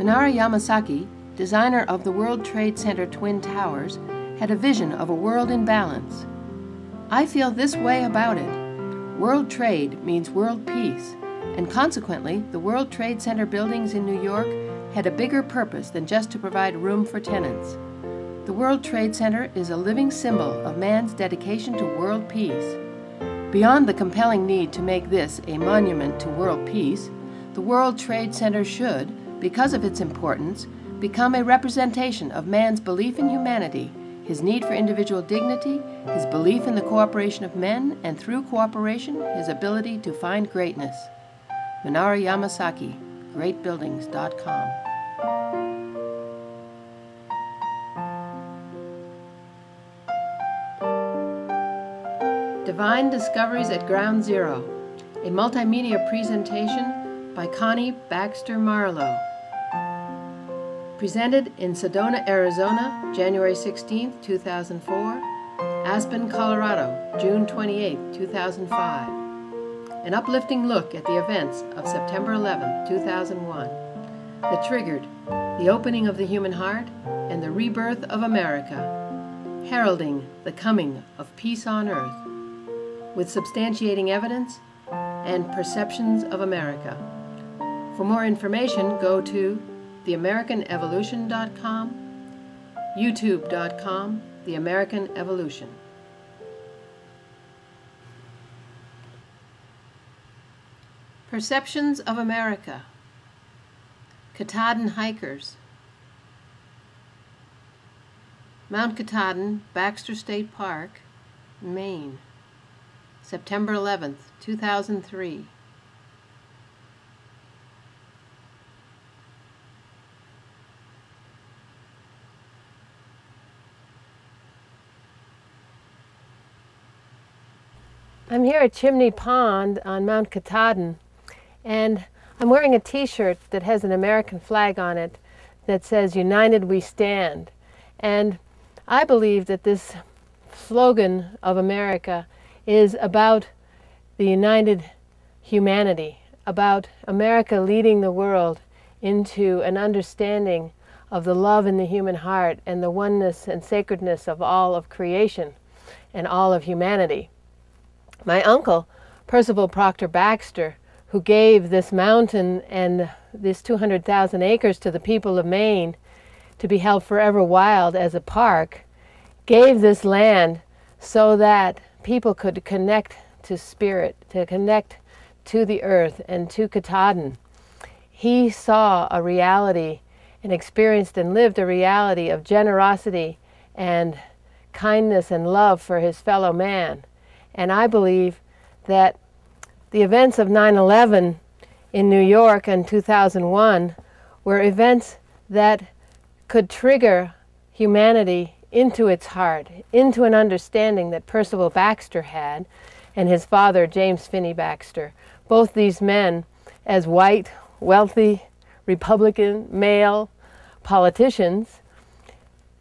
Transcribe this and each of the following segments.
Minoru Yamasaki, designer of the World Trade Center Twin Towers, had a vision of a world in balance. I feel this way about it. World trade means world peace, and consequently, the World Trade Center buildings in New York had a bigger purpose than just to provide room for tenants. The World Trade Center is a living symbol of man's dedication to world peace. Beyond the compelling need to make this a monument to world peace, the World Trade Center should, because of its importance, become a representation of man's belief in humanity, his need for individual dignity, his belief in the cooperation of men, and through cooperation, his ability to find greatness. Minoru Yamasaki, greatbuildings.com. Divine Discoveries at Ground Zero, a multimedia presentation by Connie Baxter Marlow. Presented in Sedona, Arizona, January 16, 2004. Aspen, Colorado, June 28, 2005. An uplifting look at the events of September 11, 2001 that triggered the opening of the human heart and the rebirth of America, heralding the coming of peace on earth, with substantiating evidence and perceptions of America. For more information, go to theamericanevolution.com, youtube.com, The American Evolution. Perceptions of America. Katahdin Hikers. Mount Katahdin, Baxter State Park, Maine. September 11th, 2003. I'm here at Chimney Pond on Mount Katahdin, and I'm wearing a t-shirt that has an American flag on it that says, "United we stand." And I believe that this slogan of America is about the united humanity, about America leading the world into an understanding of the love in the human heart and the oneness and sacredness of all of creation and all of humanity. My uncle, Percival Proctor Baxter, who gave this mountain and this 200,000 acres to the people of Maine to be held forever wild as a park, gave this land so that people could connect to spirit, to connect to the earth and to Katahdin. He saw a reality and experienced and lived a reality of generosity and kindness and love for his fellow man. And I believe that the events of 9/11 in New York in 2001 were events that could trigger humanity into its heart, into an understanding that Percival Baxter had and his father, James Finney Baxter. Both these men, as white, wealthy, Republican, male politicians,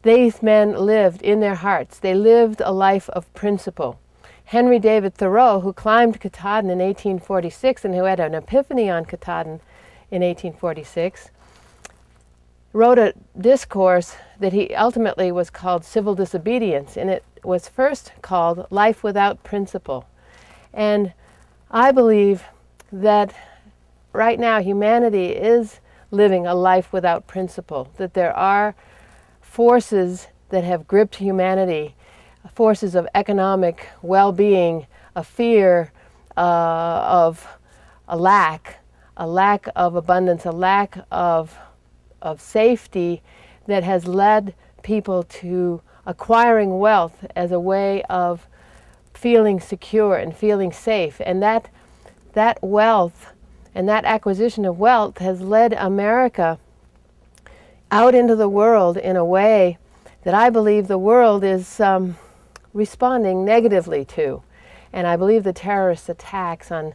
these men lived in their hearts. They lived a life of principle. Henry David Thoreau, who climbed Katahdin in 1846 and who had an epiphany on Katahdin in 1846, wrote a discourse that he ultimately was called Civil Disobedience, and it was first called Life Without Principle. And I believe that right now humanity is living a life without principle, that there are forces that have gripped humanity, forces of economic well-being, a fear of a lack of abundance, a lack of safety that has led people to acquiring wealth as a way of feeling secure and feeling safe. And that wealth and that acquisition of wealth has led America out into the world in a way that I believe the world is responding negatively to. And I believe the terrorist attacks on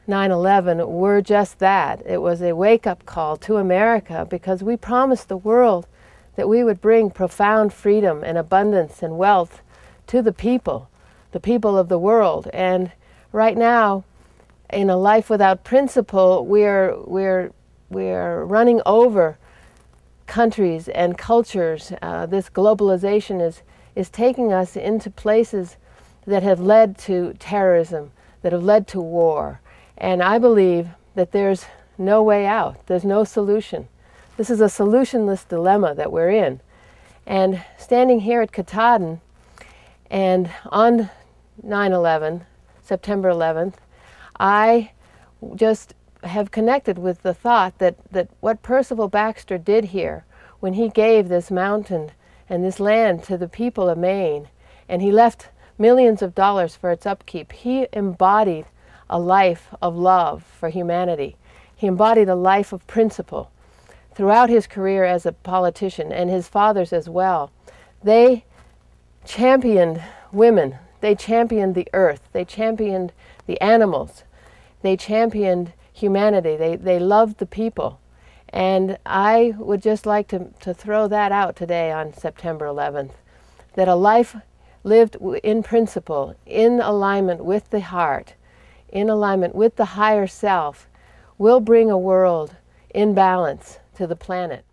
9/11 were just that. It was a wake-up call to America because we promised the world that we would bring profound freedom and abundance and wealth to the people of the world. And right now, in a life without principle, we're running over countries and cultures. This globalization is taking us into places that have led to terrorism, that have led to war. And I believe that there's no way out. There's no solution. This is a solutionless dilemma that we're in. And standing here at Katahdin, and on 9/11, September 11th, I just have connected with the thought that what Percival Baxter did here when he gave this mountain and this land to the people of Maine, and he left millions of dollars for its upkeep, he embodied a life of love for humanity. He embodied a life of principle. Throughout his career as a politician, and his fathers as well, they championed women, they championed the earth, they championed the animals, they championed humanity, they loved the people. And I would just like to throw that out today on September 11th, that a life lived in principle, in alignment with the heart, in alignment with the higher self, will bring a world in balance to the planet.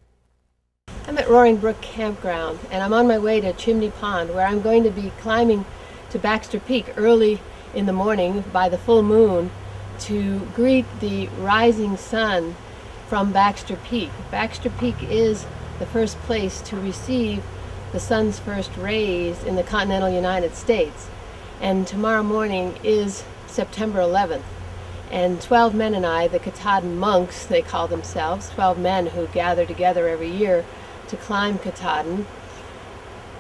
I'm at Roaring Brook Campground, and I'm on my way to Chimney Pond, where I'm going to be climbing to Baxter Peak early in the morning by the full moon to greet the rising sun from Baxter Peak. Baxter Peak is the first place to receive the sun's first rays in the continental United States. And tomorrow morning is September 11th. And 12 men and I, the Katahdin monks, they call themselves, 12 men who gather together every year to climb Katahdin,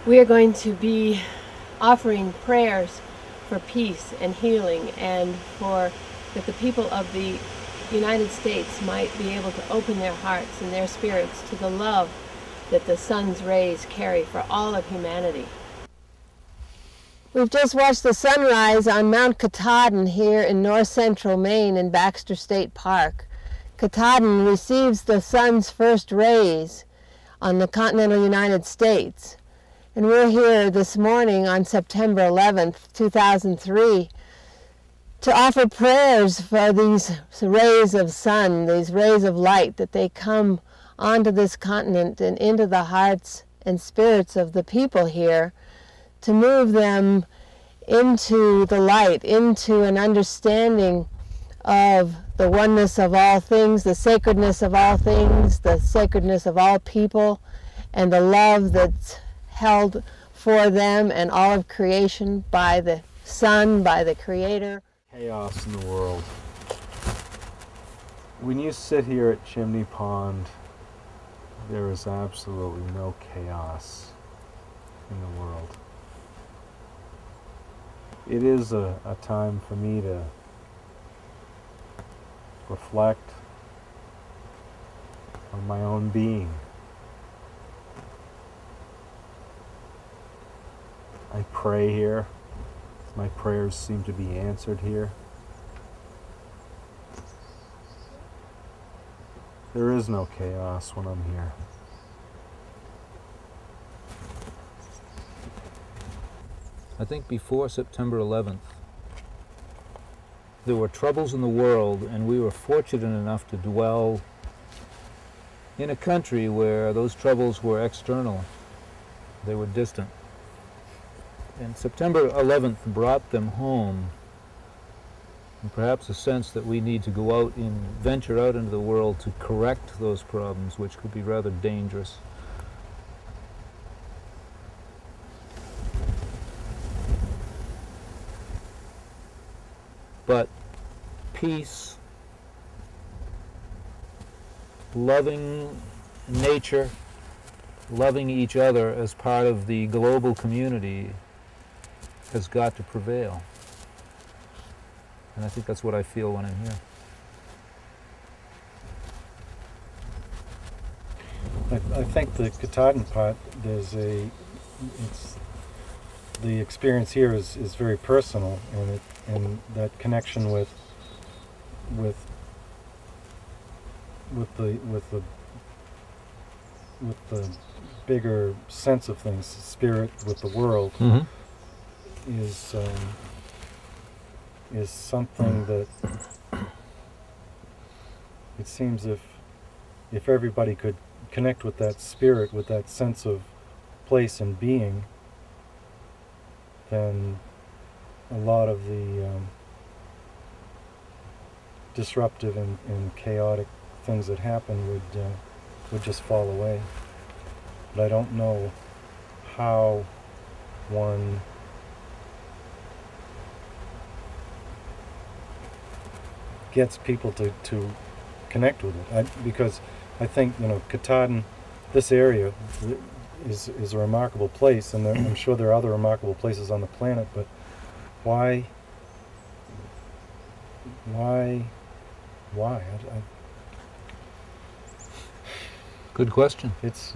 we are going to be offering prayers for peace and healing, and for that the people of the United States might be able to open their hearts and their spirits to the love that the sun's rays carry for all of humanity. We've just watched the sunrise on Mount Katahdin here in north central Maine in Baxter State Park. Katahdin receives the sun's first rays on the continental United States. And we're here this morning on September 11th, 2003, to offer prayers for these rays of sun, these rays of light, that they come onto this continent and into the hearts and spirits of the people here, to move them into the light, into an understanding of the oneness of all things, the sacredness of all things, the sacredness of all people, and the love that's held for them and all of creation by the Son, by the Creator. Chaos in the world. When you sit here at Chimney Pond, there is absolutely no chaos in the world. It is a time for me to reflect on my own being. I pray here. My prayers seem to be answered here. There is no chaos when I'm here. I think before September 11th, there were troubles in the world, and we were fortunate enough to dwell in a country where those troubles were external. They were distant. And September 11th brought them home, and perhaps a sense that we need to go out and venture out into the world to correct those problems, which could be rather dangerous. But peace, loving nature, loving each other as part of the global community has got to prevail. And I think that's what I feel when I'm here. I think the Katahdin part, the experience here is very personal, and that connection with the bigger sense of things, spirit with the world, is something that it seems if everybody could connect with that spirit, with that sense of place and being, then a lot of the disruptive and chaotic things that happen would just fall away. But I don't know how one gets people to connect with it. Because I think, Katahdin, this area is a remarkable place, and I'm sure there are other remarkable places on the planet, but why? Good question. It's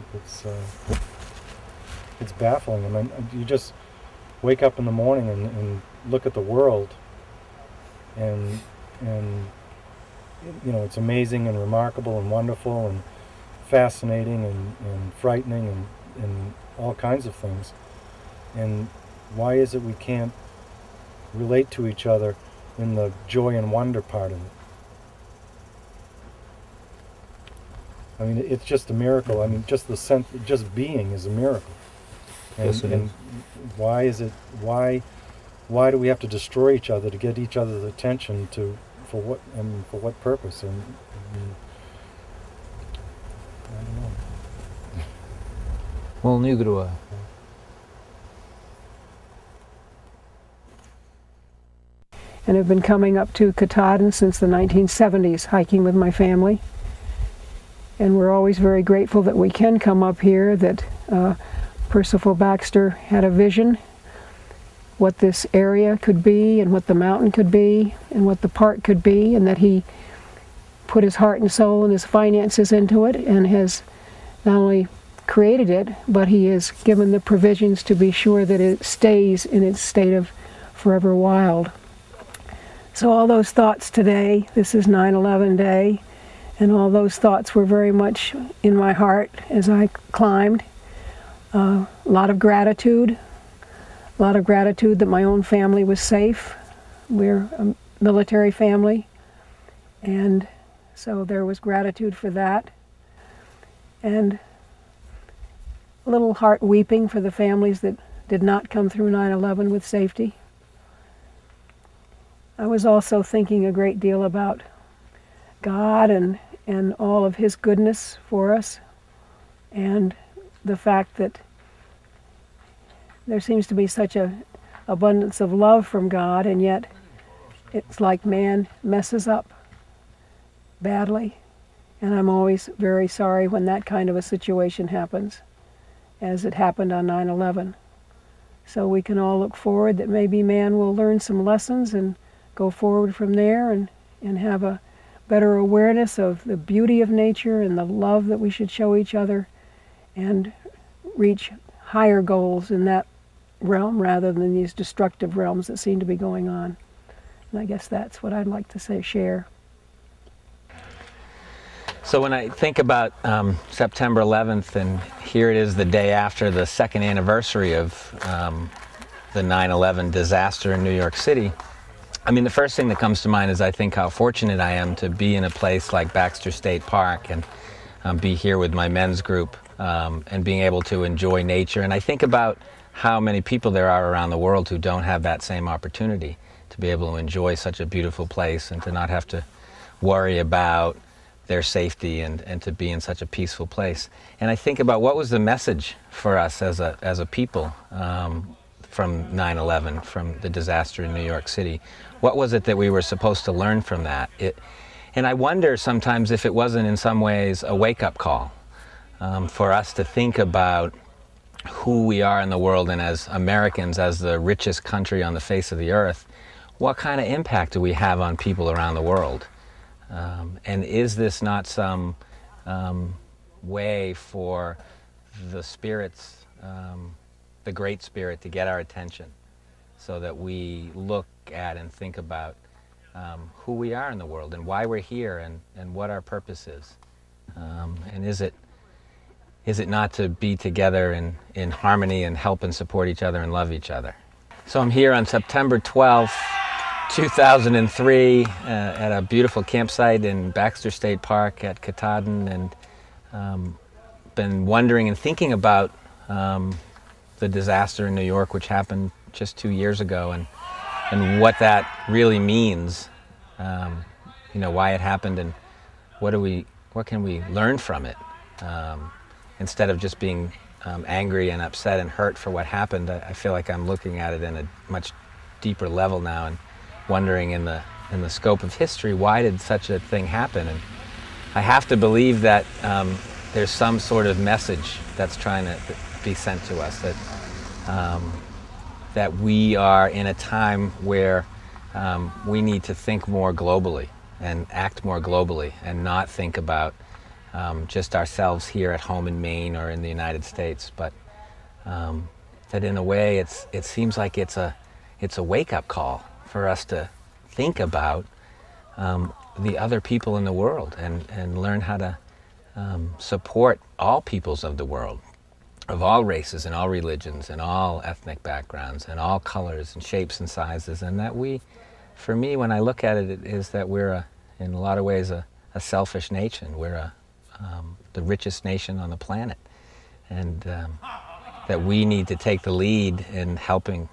baffling. I mean, you just wake up in the morning and look at the world, and it's amazing and remarkable and wonderful and fascinating and frightening and all kinds of things. And why is it we can't relate to each other in the joy and wonder part of it? I mean, it's just a miracle. I mean, just the sense, just being is a miracle. And, Yes, it is. why is it? Why do we have to destroy each other to get each other's attention? For what? And for what purpose? And I don't know. Well, neither do I. And have been coming up to Katahdin since the 1970s, hiking with my family. And we're always very grateful that we can come up here, that Percival Baxter had a vision what this area could be and what the mountain could be and what the park could be, and that he put his heart and soul and his finances into it and has not only created it, but he has given the provisions to be sure that it stays in its state of forever wild. So all those thoughts today, this is 9/11 day, and all those thoughts were very much in my heart as I climbed. A lot of gratitude that my own family was safe. We're a military family, and so there was gratitude for that. And a little heart weeping for the families that did not come through 9/11 with safety. I was also thinking a great deal about God and all of His goodness for us, and the fact that there seems to be such a abundance of love from God, and yet it's like man messes up badly. And I'm always very sorry when that kind of a situation happens, as it happened on 9/11. So we can all look forward that maybe man will learn some lessons and go forward from there and have a better awareness of the beauty of nature and the love that we should show each other, and reach higher goals in that realm rather than these destructive realms that seem to be going on. And I guess that's what I'd like to share. So when I think about September 11th, and here it is the day after the second anniversary of the 9/11 disaster in New York City, I mean, the first thing that comes to mind is I think how fortunate I am to be in a place like Baxter State Park and be here with my men's group and being able to enjoy nature. And I think about how many people there are around the world who don't have that same opportunity to be able to enjoy such a beautiful place and to not have to worry about their safety and to be in such a peaceful place. And I think about what was the message for us as a people from 9/11, from the disaster in New York City. What was it that we were supposed to learn from that? And I wonder sometimes if it wasn't in some ways a wake-up call for us to think about who we are in the world, and as Americans, as the richest country on the face of the earth, what kind of impact do we have on people around the world? And is this not some way for the spirits, the Great Spirit, to get our attention so that we look at and think about who we are in the world and why we're here and what our purpose is? And is it not to be together in harmony and help and support each other and love each other? So I'm here on September 12th, 2003 at a beautiful campsite in Baxter State Park at Katahdin, and been wondering and thinking about the disaster in New York, which happened just 2 years ago, and what that really means. You know, why it happened, and what can we learn from it, instead of just being angry and upset and hurt for what happened. I feel like I'm looking at it in a much deeper level now, and wondering in the scope of history, why did such a thing happen? And I have to believe that there's some sort of message that's trying to be sent to us, that we are in a time where we need to think more globally and act more globally, and not think about just ourselves here at home in Maine or in the United States, but that in a way it seems like it's a wake-up call for us to think about the other people in the world, and learn how to support all peoples of the world, of all races and all religions and all ethnic backgrounds and all colors and shapes and sizes. And that for me, when I look at it, is that we're in a lot of ways a selfish nation. We're the richest nation on the planet, and that we need to take the lead in helping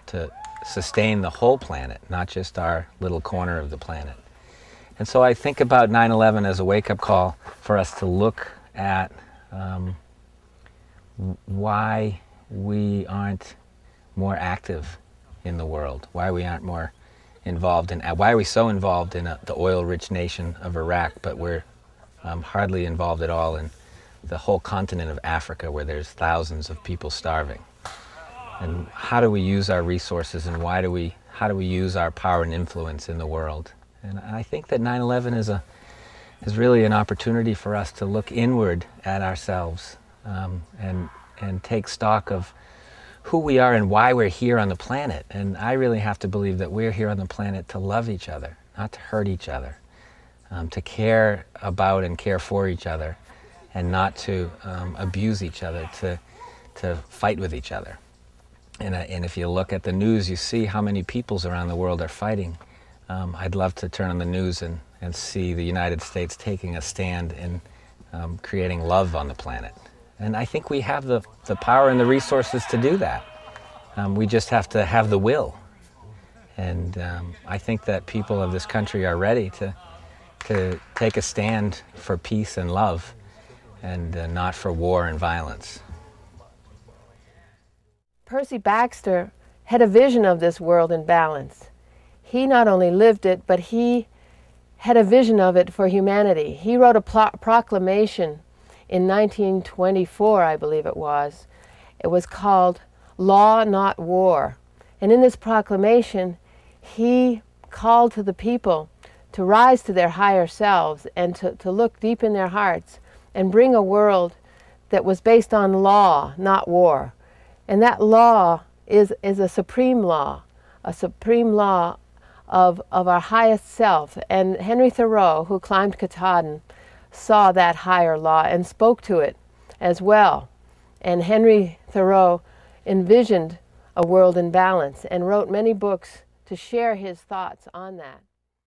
to sustain the whole planet, not just our little corner of the planet. And so I think about 9/11 as a wake-up call for us to look at why we aren't more active in the world, why we aren't more involved in, why are we so involved in the oil-rich nation of Iraq, but we're hardly involved at all in the whole continent of Africa, where there's thousands of people starving. And how do we use our resources, and how do we use our power and influence in the world? And I think that 9/11 is really an opportunity for us to look inward at ourselves, and take stock of who we are and why we're here on the planet. And I really have to believe that we're here on the planet to love each other, not to hurt each other, to care about and care for each other, and not to abuse each other, to fight with each other. And if you look at the news, you see how many peoples around the world are fighting. I'd love to turn on the news and see the United States taking a stand in creating love on the planet. And I think we have the power and the resources to do that. We just have to have the will. And I think that people of this country are ready to take a stand for peace and love, and not for war and violence. Percy Baxter had a vision of this world in balance. He not only lived it, but he had a vision of it for humanity. He wrote a proclamation in 1924, I believe it was. It was called Law, Not War. And in this proclamation, he called to the people to rise to their higher selves, and to look deep in their hearts and bring a world that was based on law, not war. And that law is a supreme law of our highest self. And Henry Thoreau, who climbed Katahdin, saw that higher law and spoke to it as well. And Henry Thoreau envisioned a world in balance and wrote many books to share his thoughts on that.